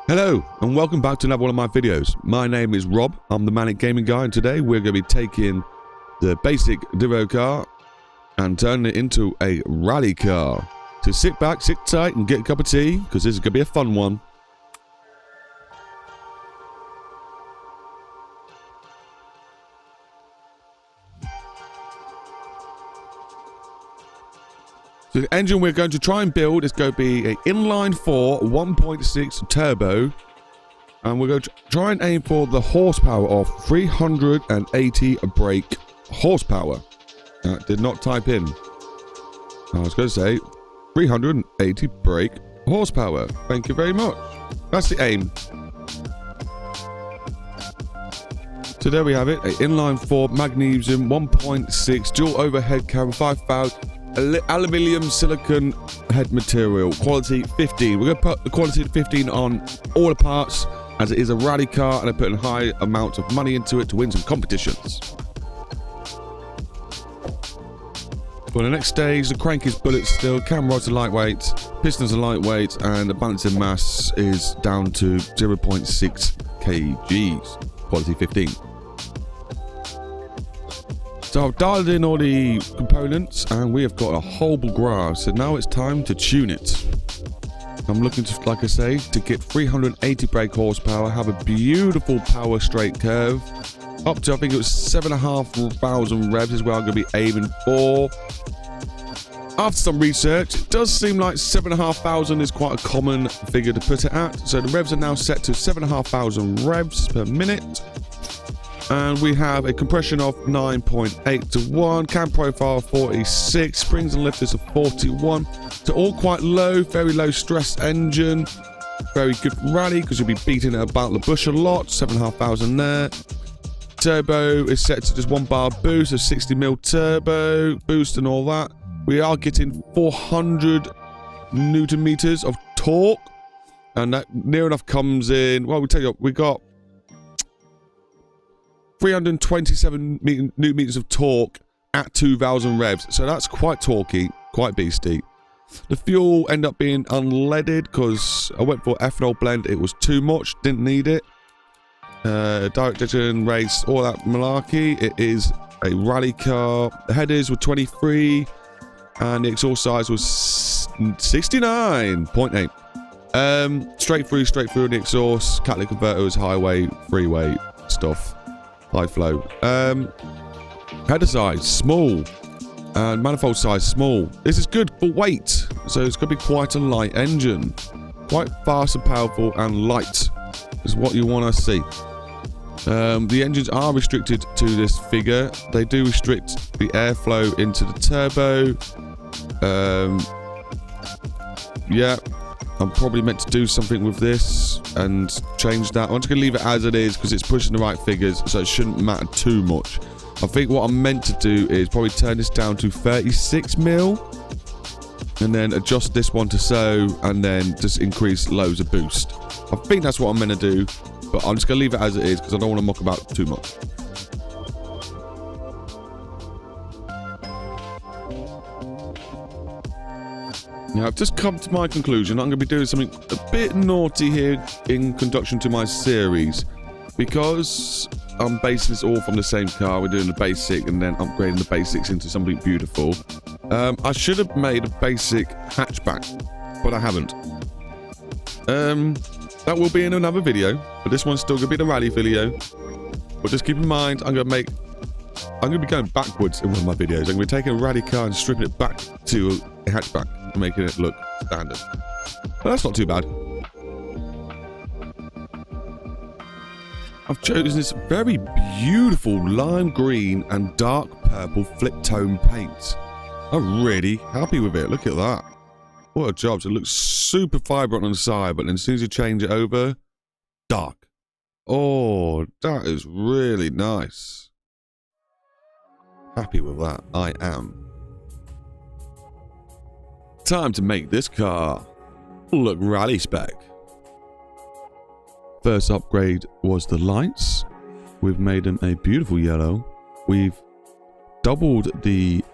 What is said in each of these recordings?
Hello and welcome back to another one of my videos. My name is Rob, I'm the Manic Gaming Guy, and today we're going to be taking the basic Divo car and turning it into a rally car. So sit back, sit tight and get a cup of tea because this is going to be a fun one. So the engine we're going to try and build is going to be an inline-4 1.6 turbo, and we're going to try and aim for the horsepower of 380 brake horsepower. Did not type in. I was going to say 380 brake horsepower. Thank you very much. That's the aim. So there we have it, an inline-4 magnesium 1.6 dual overhead cam 5,000 aluminium silicon head material, quality 15. We're going to put the quality 15 on all the parts as it is a rally car, and I put a high amount of money into it to win some competitions. For the next stage, the crank is bullet steel, cam rods are lightweight, pistons are lightweight, and the balancing mass is down to 0.6 kgs, quality 15. So I've dialed in all the components and we have got a whole grass. So now it's time to tune it. I'm looking to, like I say, to get 380 brake horsepower, have a beautiful power straight curve. Up to, I think it was 7,500 revs is where I'm going to be aiming for. After some research, it does seem like 7,500 is quite a common figure to put it at. So the revs are now set to 7,500 revs per minute. And we have a compression of 9.8 to 1, cam profile 46, springs and lifters of 41. So all quite low, very low stress engine. Very good rally because you'll be beating it about the bush a lot. 7,500 there. Turbo is set to just 1 bar boost, a 60mm turbo boost and all that. We are getting 400 Newton meters of torque. And that near enough comes in, well, we'll tell you what, we got 327 Newton meters of torque at 2,000 revs. So that's quite torquey, quite beasty. The fuel ended up being unleaded because I went for ethanol blend. It was too much, didn't need it. Direct engine race, all that malarkey. It is a rally car. The headers were 23 and the exhaust size was 69.8. Straight through the exhaust. Catalytic converter was highway, freeway stuff. High flow. Header size small and manifold size small. This is good for weight, so it's going to be quite a light engine, quite fast and powerful and light is what you want to see. The engines are restricted to this figure. They do restrict the airflow into the turbo. Yeah, I'm probably meant to do something with this and change that. I'm just going to leave it as it is because it's pushing the right figures, so it shouldn't matter too much. I think what I'm meant to do is probably turn this down to 36mm and then adjust this one to so, and then just increase loads of boost. I think that's what I'm meant to do, but I'm just going to leave it as it is because I don't want to muck about too much. Now, I've just come to my conclusion. I'm going to be doing something a bit naughty here in conduction to my series because I'm basing this all from the same car. We're doing the basic and then upgrading the basics into something beautiful. I should have made a basic hatchback, but I haven't. That will be in another video, but this one's still going to be the rally video. But just keep in mind, I'm going to be going backwards in one of my videos. I'm going to be taking a rally car and stripping it back to a hatchback, making it look standard. But that's not too bad. I've chosen this very beautiful lime green and dark purple flip tone paint. I'm really happy with it. Look at that. What a job. So it looks super vibrant on the side, but then as soon as you change it over, dark. Oh, that is really nice. Happy with that. I am. Time to make this car look rally spec. First upgrade was the lights. We've made them a beautiful yellow. We've doubled the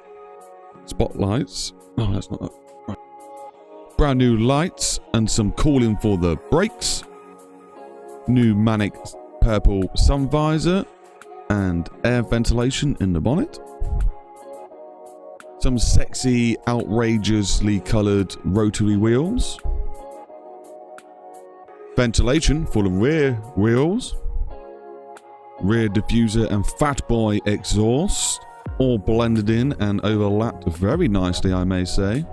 spotlights. Oh, that's not that. Right. Brand new lights and some cooling for the brakes. new manic purple sun visor and air ventilation in the bonnet. Some sexy, outrageously coloured rotary wheels. Ventilation for the rear wheels. Rear diffuser and fat boy exhaust. All blended in and overlapped very nicely, I may say.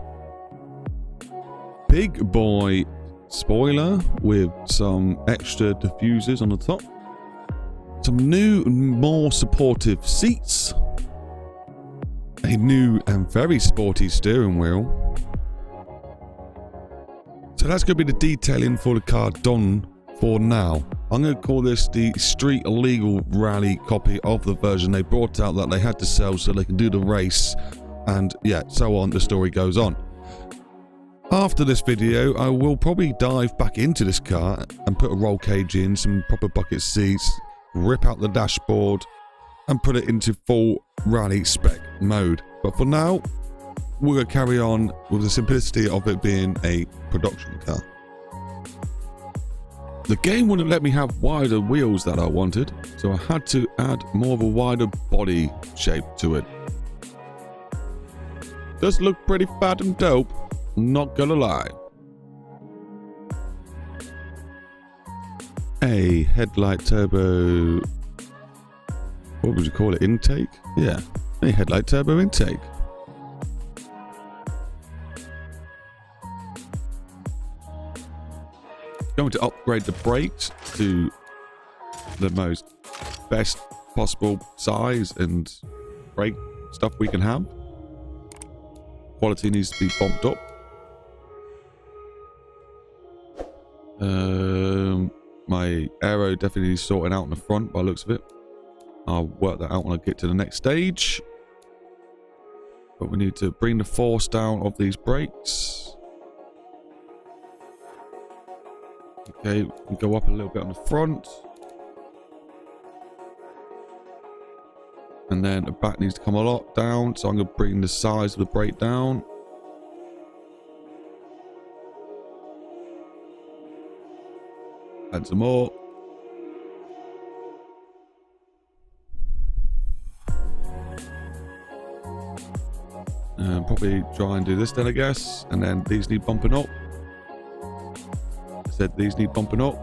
Big boy spoiler with some extra diffusers on the top. Some new, more supportive seats. A new and very sporty steering wheel. So that's going to be the detailing for the car done for now. I'm going to call this the street legal rally copy of the version they brought out that they had to sell so they can do the race. And yeah, so on, the story goes on. After this video, I will probably dive back into this car and put a roll cage in, some proper bucket seats, rip out the dashboard, and put it into full rally spec mode. But for now, we're going to carry on with the simplicity of it being a production car. The game wouldn't let me have wider wheels that I wanted, so I had to add more of a wider body shape to it. Does look pretty fat and dope, not gonna lie. A headlight turbo, what would you call it, intake? Yeah, a headlight turbo intake. Going to upgrade the brakes to the most best possible size and brake stuff we can have. Quality needs to be bumped up. My aero definitely needs sorting out in the front by the looks of it. I'll work that out when I get to the next stage. But we need to bring the force down of these brakes. Okay, we can go up a little bit on the front. And then the back needs to come a lot down, so I'm going to bring the size of the brake down. Add some more. Probably try and do this then, I guess. And then these need bumping up. I said these need bumping up.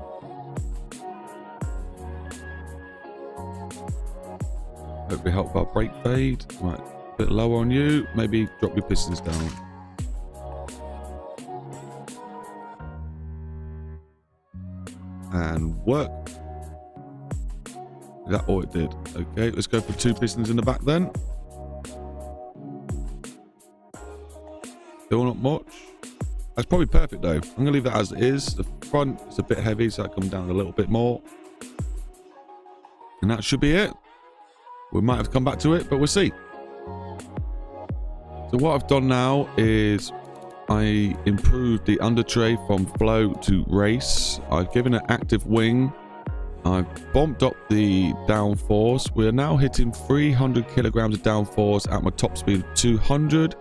Hopefully help our brake fade. Right, a bit lower on you. Maybe drop your pistons down. And work. Is that all it did? Okay, let's go for 2 pistons in the back then. Still not much. That's probably perfect though. I'm gonna leave that as it is. The front is a bit heavy, so that comes down a little bit more. And that should be it. We might have to come back to it, but we'll see. So what I've done now is I improved the under tray from flow to race. I've given it active wing. I've bumped up the downforce. We're now hitting 300 kilograms of downforce at my top speed of 200.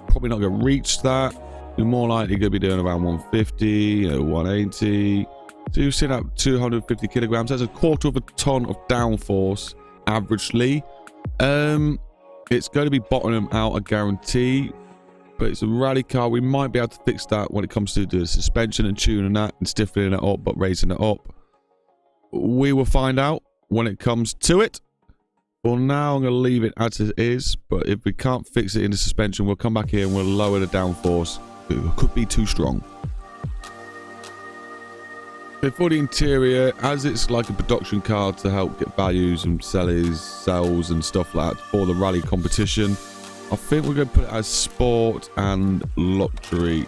Probably not going to reach that. You're more likely going to be doing around 150, 180. So you're sitting at 250 kilograms. That's a quarter of a ton of downforce averagely. It's going to be bottoming out, I guarantee. But it's a rally car. We might be able to fix that when it comes to the suspension and tuning that and stiffening it up, but raising it up. We will find out when it comes to it. For now, I'm going to leave it as it is, but if we can't fix it in the suspension, we'll come back here and we'll lower the downforce. It could be too strong. For the interior, as it's like a production car to help get values and sales and stuff like that for the rally competition, I think we're going to put it as sport and luxury,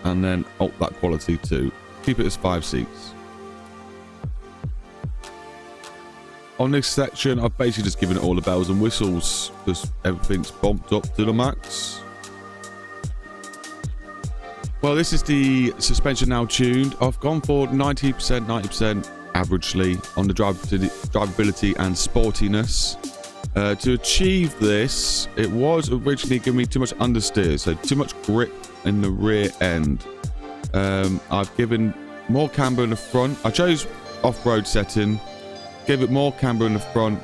and then up that quality too. Keep it as 5 seats. On this section, I've basically just given it all the bells and whistles, because everything's bumped up to the max. Well, this is the suspension now tuned. I've gone for 90%, 90% averagely on the drivability and sportiness. To achieve this, it was originally giving me too much understeer, so too much grip in the rear end. I've given more camber in the front. I chose off-road setting. Gave it more camber in the front.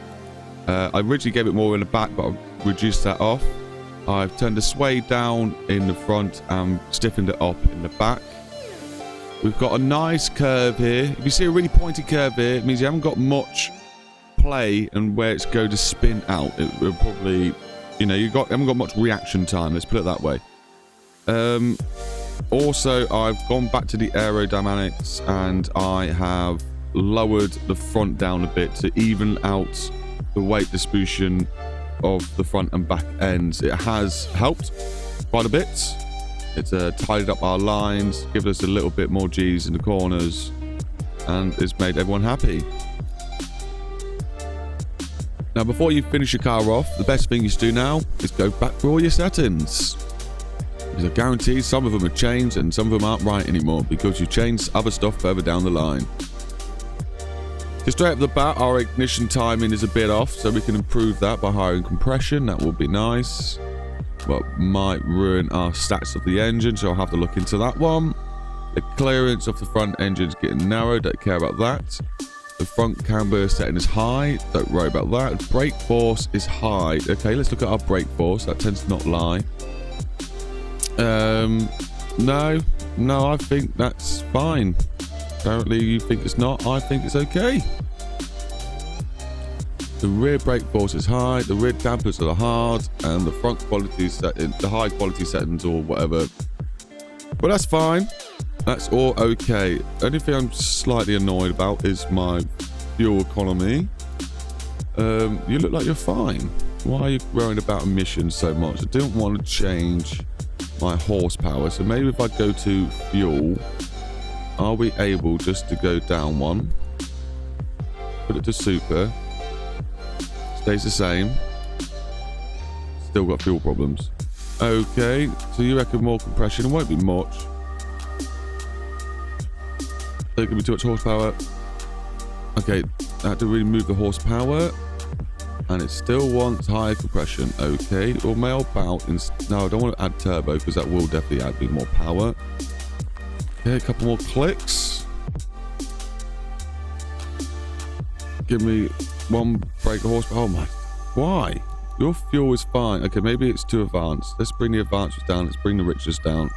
I originally gave it more in the back, but I've reduced that off. I've turned the sway down in the front and stiffened it up in the back. We've got a nice curve here. If you see a really pointy curve here, it means you haven't got much play and where it's going to spin out. It will probably, you know, haven't got much reaction time. Let's put it that way. Also, I've gone back to the aerodynamics and I have lowered the front down a bit to even out the weight distribution of the front and back ends. It has helped quite a bit. It's tidied up our lines, given us a little bit more G's in the corners, and it's made everyone happy. Now, before you finish your car off, the best thing you should do now is go back through all your settings. Because I guarantee some of them are changed and some of them aren't right anymore because you changed other stuff further down the line. So straight up the bat, our ignition timing is a bit off, so we can improve that by hiring compression. That will be nice. But might ruin our stats of the engine, so I'll have to look into that one. The clearance of the front engine is getting narrow, don't care about that. The front camber setting is high, don't worry about that. Brake force is high. Okay, let's look at our brake force, that tends to not lie. No, I think that's fine. Apparently you think it's not, I think it's okay. The rear brake force is high, the rear dampers are hard, and the front quality setting, the high quality settings or whatever. But that's fine. That's all okay. Only thing I'm slightly annoyed about is my fuel economy. You look like you're fine. Why are you worrying about emissions so much? I didn't want to change my horsepower, so maybe if I go to fuel, are we able just to go down one? Put it to super. Stays the same. Still got fuel problems. Okay, so you reckon more compression? It won't be much. There can be too much horsepower. Okay, I had to remove the horsepower. And it still wants higher compression. Okay, or may I out in... No, I don't want to add turbo because that will definitely add a bit more power. Okay, a couple more clicks. Give me one brake of horsepower. Oh my... Why? Your fuel is fine. Okay, maybe it's too advanced. Let's bring the advanced down. Let's bring the richness down.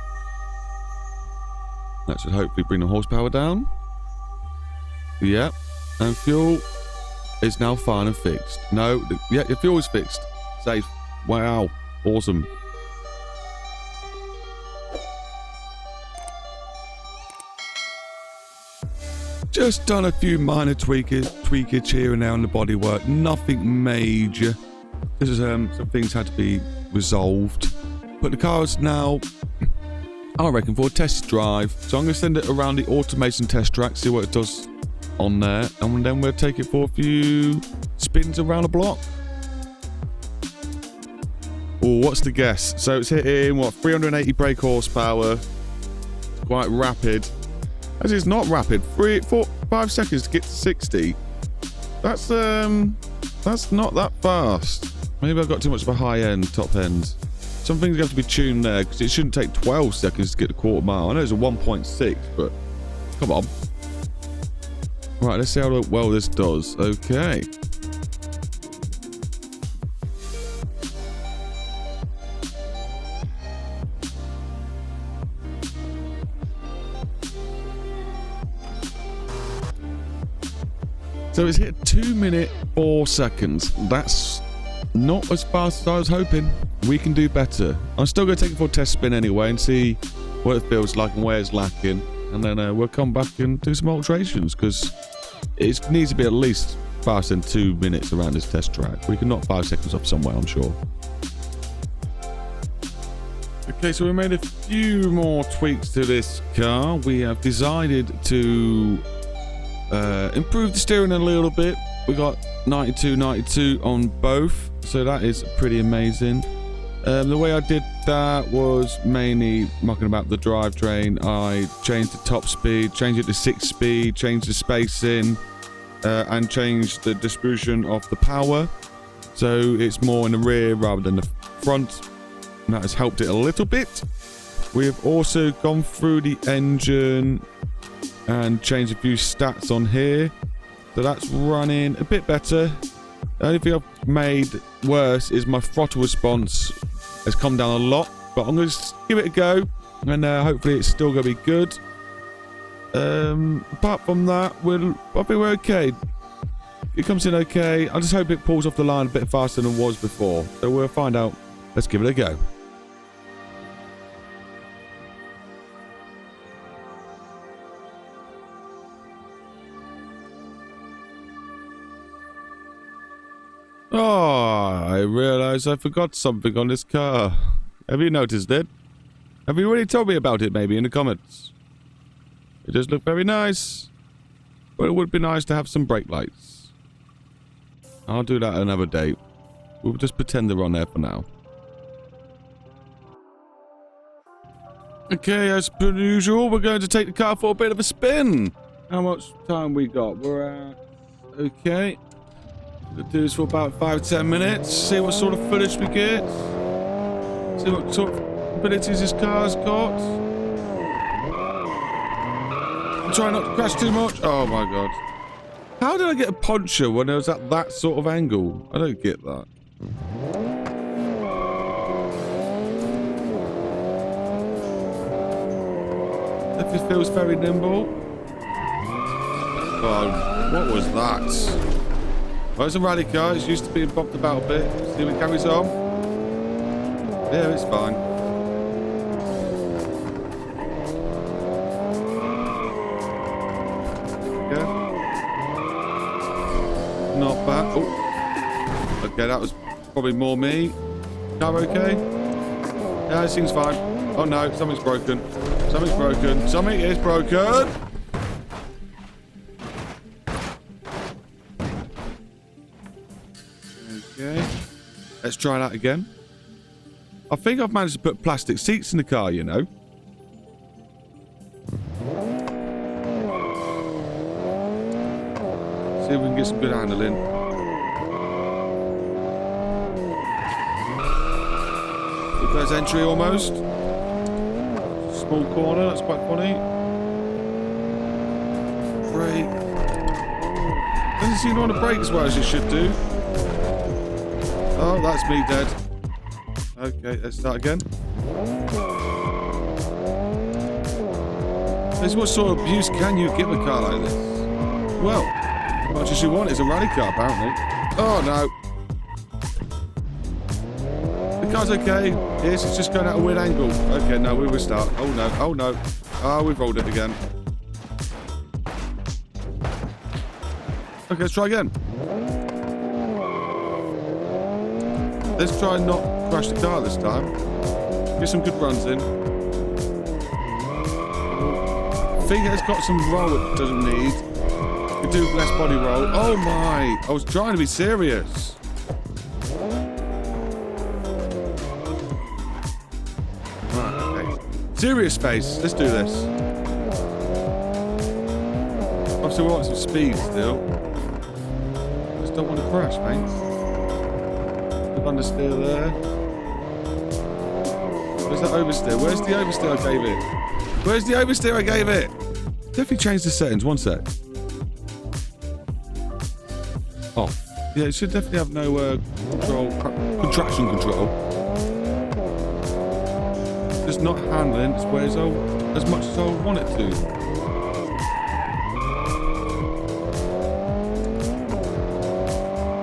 That should hopefully bring the horsepower down. Yep. And fuel is now fine and fixed. No, yeah, your fuel is fixed. Safe. Wow. Awesome. Just done a few minor tweakage here and there on the bodywork. Nothing major. This is some things had to be resolved. But the car is now, I reckon, for a test drive. So I'm going to send it around the automation test track, see what it does on there, and then we'll take it for a few spins around the block. Oh, what's the guess? So it's hitting what, 380 brake horsepower. It's quite rapid. Actually, it's not rapid. 5 seconds to get to 60. That's not that fast. Maybe I've got too much of a high end, top end. Some things have to be tuned there because it shouldn't take 12 seconds to get a quarter mile. I know it's a 1.6, but come on. Right, let's see how well this does. Okay. So it's hit 2 minutes 4 seconds. That's not as fast as I was hoping. We can do better. I'm still going to take it for a test spin anyway and see what it feels like and where it's lacking. And then we'll come back and do some alterations because it needs to be at least faster than 2 minutes around this test track. We can knock 5 seconds off somewhere, I'm sure. Okay, so we made a few more tweaks to this car. We have decided to improve the steering a little bit. We got 92 on both, so that is pretty amazing. The way I did that was mainly mucking about the drivetrain. I changed the top speed, changed it to 6 speed, changed the spacing, and changed the distribution of the power. So it's more in the rear rather than the front. And that has helped it a little bit. We have also gone through the engine and change a few stats on here. So that's running a bit better. The only thing I've made worse is my throttle response has come down a lot, but I'm going to give it a go, and hopefully it's still going to be good. Apart from that, I think we're okay. It comes in okay. I just hope it pulls off the line a bit faster than it was before. So we'll find out. Let's give it a go. Oh, I realised I forgot something on this car. Have you noticed it? Have you already told me about it, maybe, in the comments? It does look very nice. But it would be nice to have some brake lights. I'll do that another day. We'll just pretend they're on there for now. Okay, as per usual, we're going to take the car for a bit of a spin. How much time we got? We're at... Okay. We'll do this for about 5-10 minutes. See what sort of footage we get. See what sort of abilities this car's got. Try not to crash too much. Oh my god. How did I get a poncho when I was at that sort of angle? I don't get that. Definitely feels very nimble. Oh, what was that? Well, it's a rally car. It's used to being bumped about a bit. See if it carries on. Yeah, it's fine. Okay. Not bad. Oh. Okay, that was probably more me. Car okay? Yeah, it seems fine. Oh no, something's broken. Something's broken. Something is broken! Okay. Let's try that again. I think I've managed to put plastic seats in the car, you know. See if we can get some good handling. There's entry almost. Small corner, that's quite funny. Brake. Doesn't seem to want to brake as well as it should do. Oh, that's me dead. Okay, let's start again. What sort of abuse can you give a car like this? Well, as much as you want, it's a rally car apparently. Oh no. The car's okay. Yes, it's just going at a weird angle. Okay, no, we will start. Oh no, oh no. Oh, we've rolled it again. Okay, let's try again. Let's try and not crash the car this time. Get some good runs in. I think it's got some roll it doesn't need. We do less body roll. Oh my! I was trying to be serious. Right, okay. Serious face. Let's do this. Obviously, we want some speed still. Just don't want to crash, mate. Understeer there. Where's that oversteer? Where's the oversteer I gave it? Where's the oversteer I gave it? Definitely change the settings. One sec. Oh, yeah, it should definitely have no contraction control. Just not handling as much as I want it to.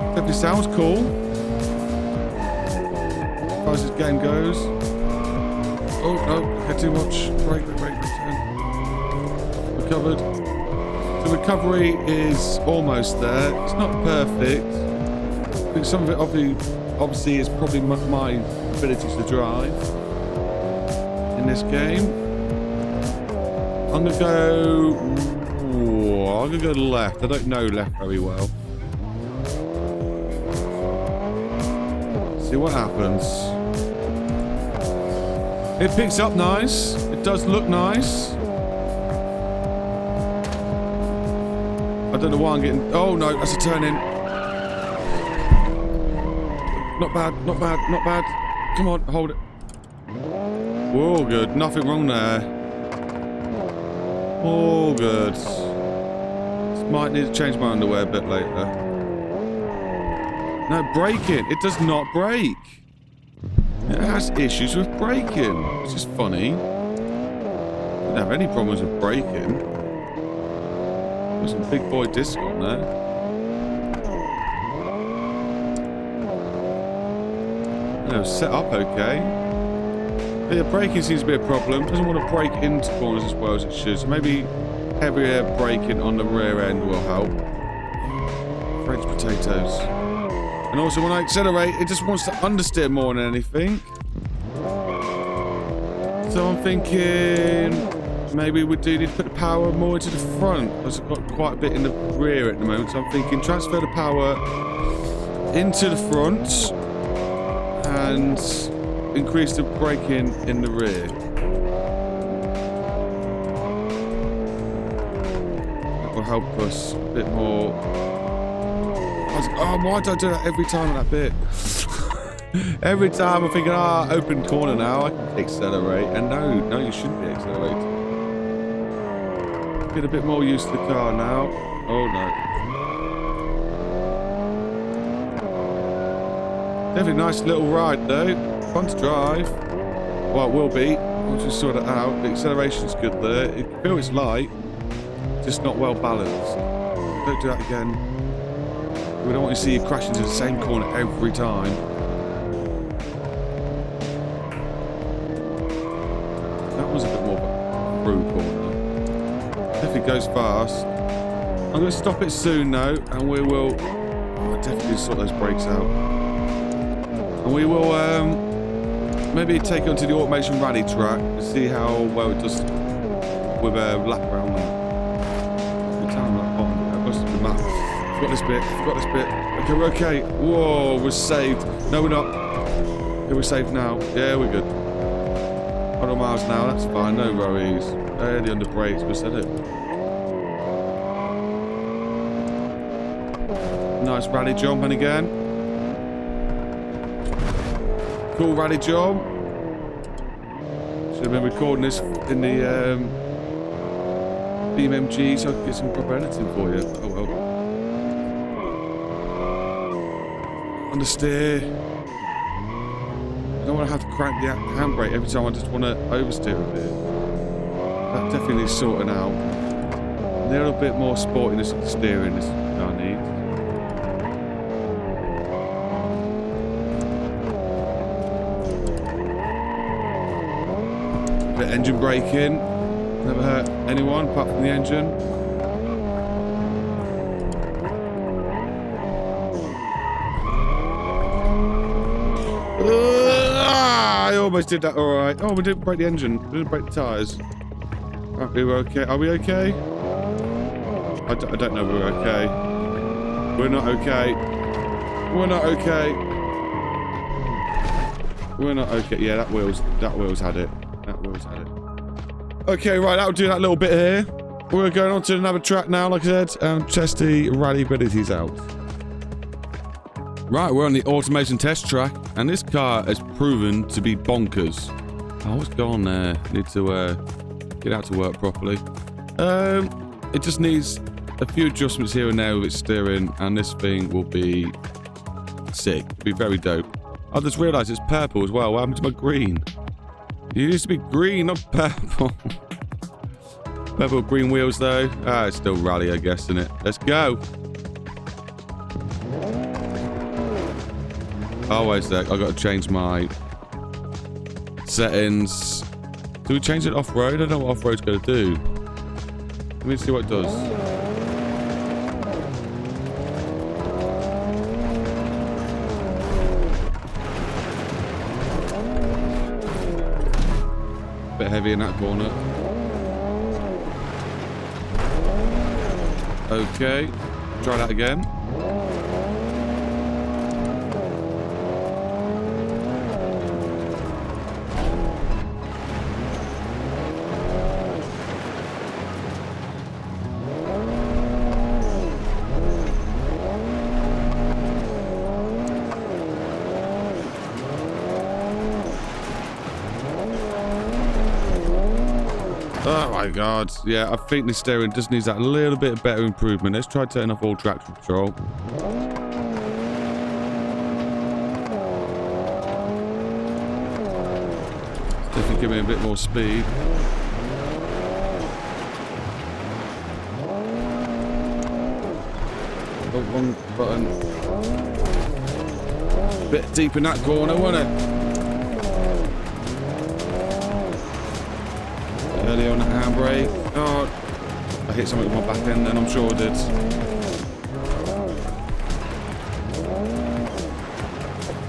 Definitely sounds cool. As this game goes. Oh no, had too much. Brake, return. Recovered. The recovery is almost there. It's not perfect. I think some of it obviously is probably my abilities to drive in this game. I'm gonna go left. I don't know left very well. See what happens. It picks up nice. It does look nice. I don't know why I'm getting... Oh no, that's a turn in. Not bad, not bad, not bad. Come on, hold it. Whoa, good. Nothing wrong there. All good. Might need to change my underwear a bit later. No, braking. It does not brake. It has issues with braking. Which is funny. Didn't have any problems with braking. There's some big boy disc on there. No, set up okay. But yeah, braking seems to be a problem. Doesn't want to brake into corners as well as it should. So maybe heavier braking on the rear end will help. French potatoes. And also when I accelerate, it just wants to understeer more than anything. So I'm thinking maybe we do need to put the power more into the front. Because I've got quite a bit in the rear at the moment. So I'm thinking transfer the power into the front and increase the braking in the rear. That will help us a bit more. Oh, why do I do that every time on that bit? Every time I'm thinking, open corner now, I can accelerate. And no, you shouldn't be accelerating. Get a bit more used to the car now. Oh no. Definitely nice little ride though. Fun to drive. Well, it will be. Once we sort it out. The acceleration's good there. You feel it's light. Just not well balanced. Don't do that again. We don't want to see you crash into the same corner every time. That was a bit more of a through corner. Definitely goes fast. I'm going to stop it soon though, and we will definitely sort those brakes out. And we will maybe take it onto the automation rally track to see how well it does with a lap around there. Every time that bottom, I've got the map. I've got this bit. Okay, we're okay. Whoa, we're saved. No, we're not. Okay, we're saved now. Yeah, we're good. 100 miles an hour, that's fine. No worries. The under brakes, we said it. Nice rally jumping again. Cool rally jump. Should have been recording this in the BeamNG so I could get some proper editing for you. Oh well. Understeer. I don't want to have to crank the handbrake every time. I just want to oversteer a bit. That definitely needs sorting out. A little bit more sportiness of the steering this car needs. Bit of engine braking. Never hurt anyone apart from the engine. I almost did that alright. Oh, we didn't break the engine. We didn't break the tyres. Right, we were okay. Are we okay? I don't know if we're okay. We're not okay. We're not okay. We're not okay. Yeah, that wheel's had it. That wheel's had it. Okay, right, that'll do that little bit here. We're going on to another track now, like I said, and test the rally abilities out. Right, we're on the automation test track, and this car has proven to be bonkers. Oh, what's going on there? Need to get out to work properly. It just needs a few adjustments here and there with its steering, and this thing will be sick. It'll be very dope. I just realised it's purple as well. What happened to my green? It used to be green, not purple. Purple green wheels though. It's still rally, I guess, isn't it? Let's go. Oh, wait a sec. I've got to change my settings. Do we change it off-road? I don't know what off-road's going to do. Let me see what it does. Bit heavy in that corner. Okay. Try that again. Oh, my God. Yeah, I think the steering just needs that little bit of better improvement. Let's try turning off all traction control. Definitely give me a bit more speed. Oh, wrong button. Bit deep in that corner, wasn't it? Early on the handbrake. Oh, I hit something with my back end, and I'm sure I did.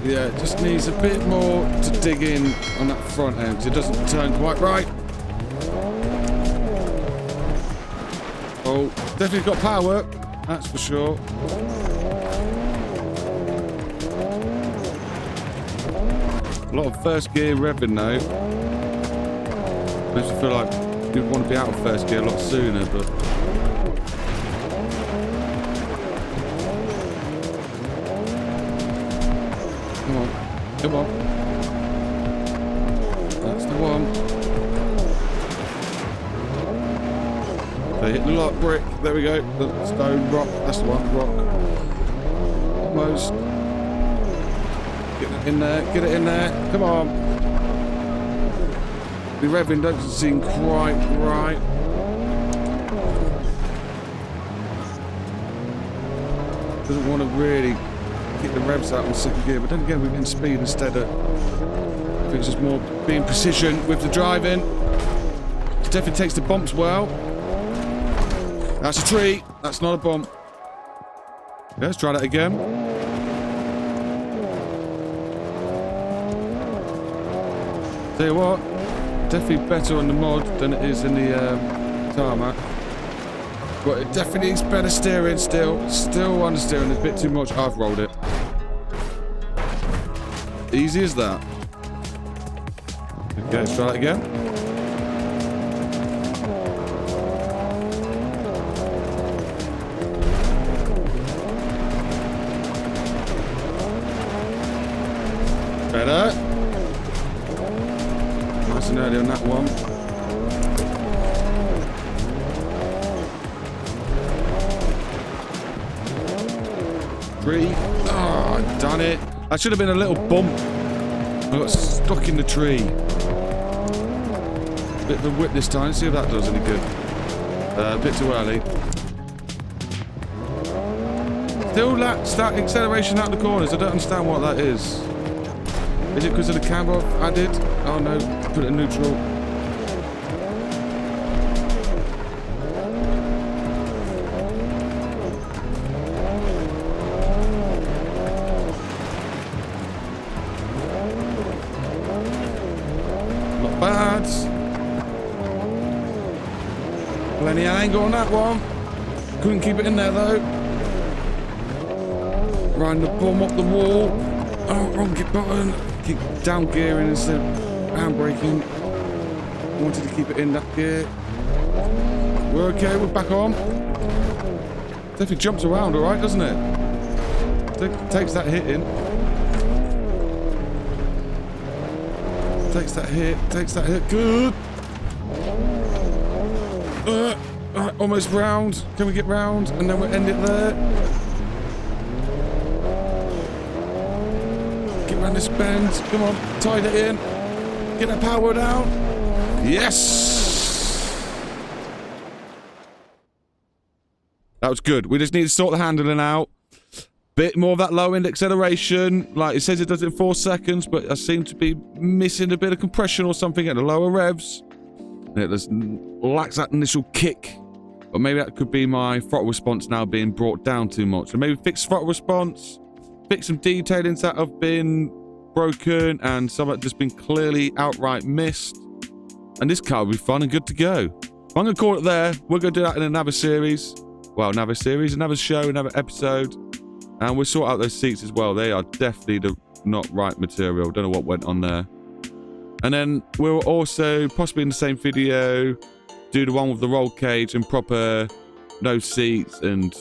Yeah, it just needs a bit more to dig in on that front end, because it doesn't turn quite right. Oh, definitely got power, that's for sure. A lot of first gear revving now. Makes me feel like you'd want to be out of first gear a lot sooner, but... Come on. Come on. That's the one. They hit the lock brick. There we go. The stone rock. That's the one. Rock. Almost. Get it in there. Get it in there. Come on. The revving doesn't seem quite right. Doesn't want to really get the revs out on second gear, but then again we're getting speed instead of... I think it's just more being precision with the driving. It definitely takes the bumps well. That's a tree. That's not a bump. Okay, let's try that again. Tell you what. Definitely better on the mod than it is in the tarmac. But it definitely needs better steering still. Still understeering, it's a bit too much. I've rolled it. Easy as that. Okay, let's try that again. Better. Nice and early on that one. Three. Oh, I've done it. That should have been a little bump. I got stuck in the tree. Bit of a whip this time. Let's see if that does any good. A bit too early. Still lacks that acceleration out the corners. I don't understand what that is. Is it because of the camber I've added? Oh no, put it in neutral. Not bad. Plenty of angle on that one. Couldn't keep it in there though. Riding the bum up the wall. Oh, wrong button. Keep down gearing instead of handbraking. Wanted to keep it in that gear. We're okay, we're back on. Definitely jumps around alright, doesn't it? Takes that hit in. Takes that hit, good. Right, almost round. Can we get round? And then we'll end it there. Around this bend, come on, tied it in, get that power down, yes! That was good. We just need to sort the handling out. Bit more of that low end acceleration, like it says it does it in 4 seconds, but I seem to be missing a bit of compression or something at the lower revs. It just lacks that initial kick, or maybe that could be my throttle response now being brought down too much. So maybe fix throttle response. Fix some detailings that have been broken and some that just been clearly outright missed. And this car will be fun and good to go. I'm going to call it there. We're going to do that in another series. Well, another series, another show, another episode. And we'll sort out those seats as well. They are definitely the not right material. Don't know what went on there. And then we'll also, possibly in the same video, do the one with the roll cage and proper no seats and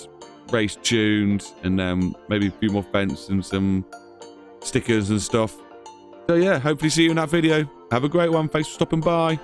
race tuned, and then maybe a few more fence and some stickers and stuff. So yeah, hopefully see you in that video. Have a great one. Thanks for stopping by.